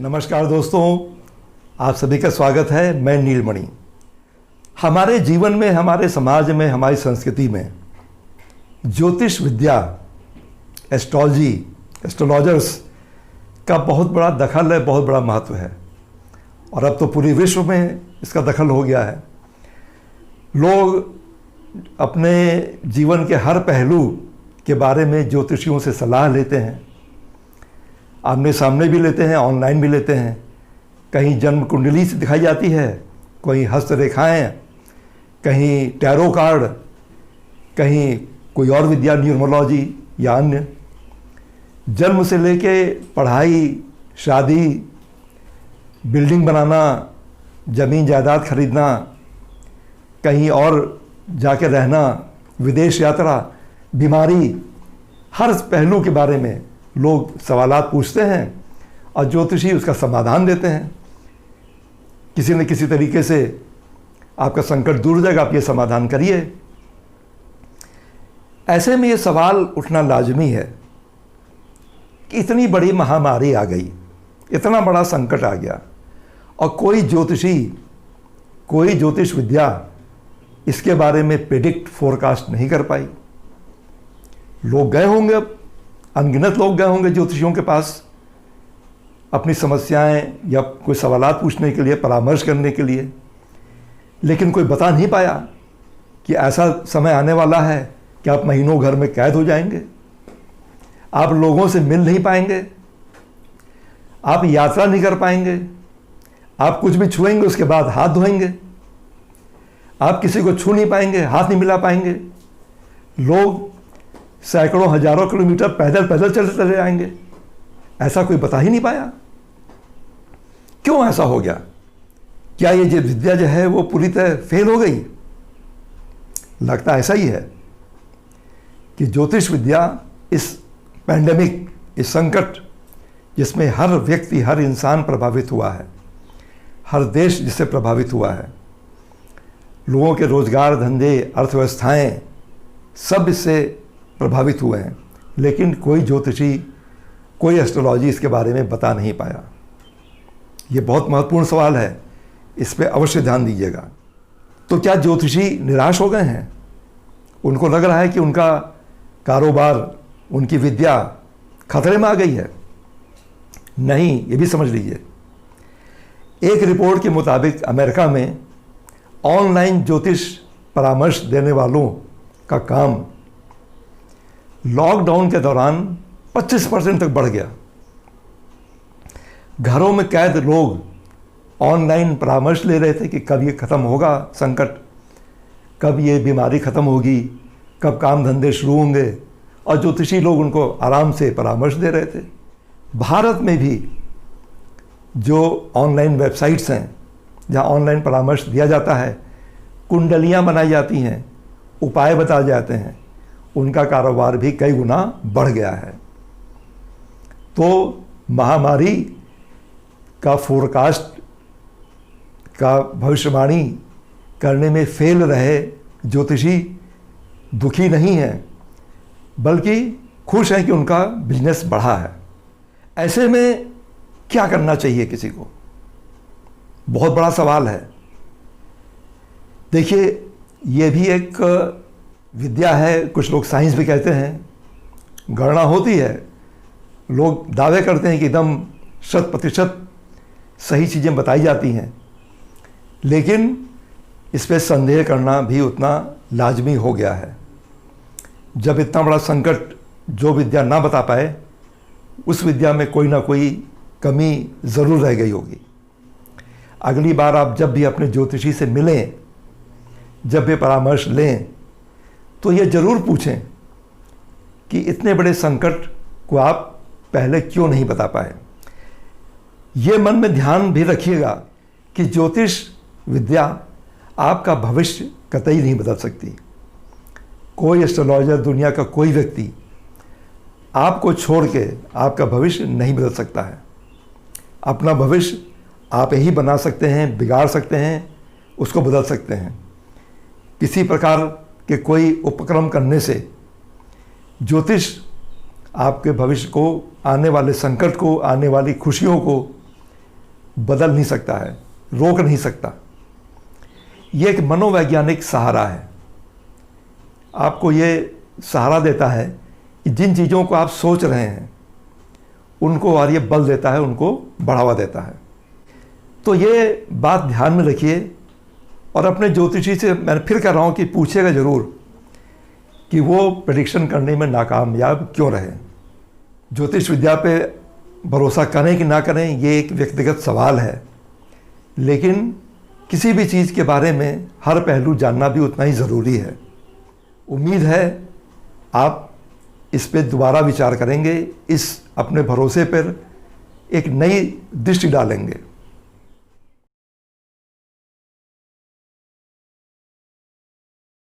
नमस्कार दोस्तों, आप सभी का स्वागत है। मैं नीलमणि। हमारे जीवन में, हमारे समाज में, हमारी संस्कृति में ज्योतिष विद्या, एस्ट्रोलॉजी, एस्ट्रोलॉजर्स का बहुत बड़ा दखल है, बहुत बड़ा महत्व है। और अब तो पूरे विश्व में इसका दखल हो गया है। लोग अपने जीवन के हर पहलू के बारे में ज्योतिषियों से सलाह लेते हैं, आमने सामने भी लेते हैं, ऑनलाइन भी लेते हैं। कहीं जन्म कुंडली से दिखाई जाती है, कहीं हस्तरेखाएं, कहीं टैरो कार्ड, कहीं कोई और विद्या, न्यूमरोलॉजी या अन्य। जन्म से लेके पढ़ाई, शादी, बिल्डिंग बनाना, ज़मीन जायदाद खरीदना, कहीं और जाके रहना, विदेश यात्रा, बीमारी, हर पहलू के बारे में लोग सवालात पूछते हैं और ज्योतिषी उसका समाधान देते हैं। किसी न किसी तरीके से आपका संकट दूर हो जाएगा, आप ये समाधान करिए। ऐसे में ये सवाल उठना लाजमी है कि इतनी बड़ी महामारी आ गई, इतना बड़ा संकट आ गया और कोई ज्योतिषी, कोई ज्योतिष विद्या इसके बारे में प्रेडिक्ट, फोरकास्ट नहीं कर पाई। लोग गए होंगे, अनगिनत लोग गए होंगे ज्योतिषियों के पास अपनी समस्याएं या कोई सवालात पूछने के लिए, परामर्श करने के लिए, लेकिन कोई बता नहीं पाया कि ऐसा समय आने वाला है कि आप महीनों घर में कैद हो जाएंगे, आप लोगों से मिल नहीं पाएंगे, आप यात्रा नहीं कर पाएंगे, आप कुछ भी छुएंगे उसके बाद हाथ धोएंगे, आप किसी को छू नहीं पाएंगे, हाथ नहीं मिला पाएंगे। लोग सैकड़ों हजारों किलोमीटर पैदल पैदल चले जाएंगे। ऐसा कोई बता ही नहीं पाया। क्यों ऐसा हो गया? क्या ये जो विद्या जो है वो पूरी तरह फेल हो गई? लगता ऐसा ही है कि ज्योतिष विद्या इस पैंडेमिक, इस संकट जिसमें हर व्यक्ति, हर इंसान प्रभावित हुआ है, हर देश जिससे प्रभावित हुआ है, लोगों के रोजगार, धंधे, अर्थव्यवस्थाएं सब इससे प्रभावित हुए हैं, लेकिन कोई ज्योतिषी, कोई एस्ट्रोलॉजी इसके बारे में बता नहीं पाया। ये बहुत महत्वपूर्ण सवाल है, इस पे अवश्य ध्यान दीजिएगा। तो क्या ज्योतिषी निराश हो गए हैं? उनको लग रहा है कि उनका कारोबार, उनकी विद्या खतरे में आ गई है? नहीं, ये भी समझ लीजिए। एक रिपोर्ट के मुताबिक अमेरिका में ऑनलाइन ज्योतिष परामर्श देने वालों का काम लॉकडाउन के दौरान 25% तक बढ़ गया। घरों में कैद लोग ऑनलाइन परामर्श ले रहे थे कि कब ये ख़त्म होगा संकट, कब ये बीमारी ख़त्म होगी, कब काम धंधे शुरू होंगे, और ज्योतिषी लोग उनको आराम से परामर्श दे रहे थे। भारत में भी जो ऑनलाइन वेबसाइट्स हैं जहाँ ऑनलाइन परामर्श दिया जाता है, कुंडलियाँ बनाई जाती हैं, उपाय बताए जाते हैं, उनका कारोबार भी कई गुना बढ़ गया है। तो महामारी का फोरकास्ट, का भविष्यवाणी करने में फेल रहे ज्योतिषी दुखी नहीं हैं, बल्कि खुश हैं कि उनका बिजनेस बढ़ा है। ऐसे में क्या करना चाहिए किसी को? बहुत बड़ा सवाल है। देखिए, ये भी एक विद्या है, कुछ लोग साइंस भी कहते हैं, गणना होती है, लोग दावे करते हैं कि एकदम 100% सही चीज़ें बताई जाती हैं, लेकिन इस पर संदेह करना भी उतना लाजमी हो गया है। जब इतना बड़ा संकट जो विद्या ना बता पाए, उस विद्या में कोई ना कोई कमी ज़रूर रह गई होगी। अगली बार आप जब भी अपने ज्योतिषी से मिलें, जब भी परामर्श लें, तो ये ज़रूर पूछें कि इतने बड़े संकट को आप पहले क्यों नहीं बता पाए। ये मन में ध्यान भी रखिएगा कि ज्योतिष विद्या आपका भविष्य कतई नहीं बदल सकती। कोई एस्ट्रोलॉजर, दुनिया का कोई व्यक्ति आपको छोड़ के आपका भविष्य नहीं बदल सकता है। अपना भविष्य आप ही बना सकते हैं, बिगाड़ सकते हैं, उसको बदल सकते हैं। किसी प्रकार के कोई उपक्रम करने से ज्योतिष आपके भविष्य को, आने वाले संकट को, आने वाली खुशियों को बदल नहीं सकता है, रोक नहीं सकता। ये एक मनोवैज्ञानिक सहारा है, आपको ये सहारा देता है कि जिन चीज़ों को आप सोच रहे हैं उनको, और ये बल देता है, उनको बढ़ावा देता है। तो ये बात ध्यान में रखिए और अपने ज्योतिषी से मैं फिर कह रहा हूँ कि पूछिएगा ज़रूर कि वो प्रेडिक्शन करने में नाकामयाब क्यों रहे। ज्योतिष विद्या पे भरोसा करें कि ना करें ये एक व्यक्तिगत सवाल है, लेकिन किसी भी चीज़ के बारे में हर पहलू जानना भी उतना ही ज़रूरी है। उम्मीद है आप इस पे दोबारा विचार करेंगे, इस अपने भरोसे पर एक नई दृष्टि डालेंगे।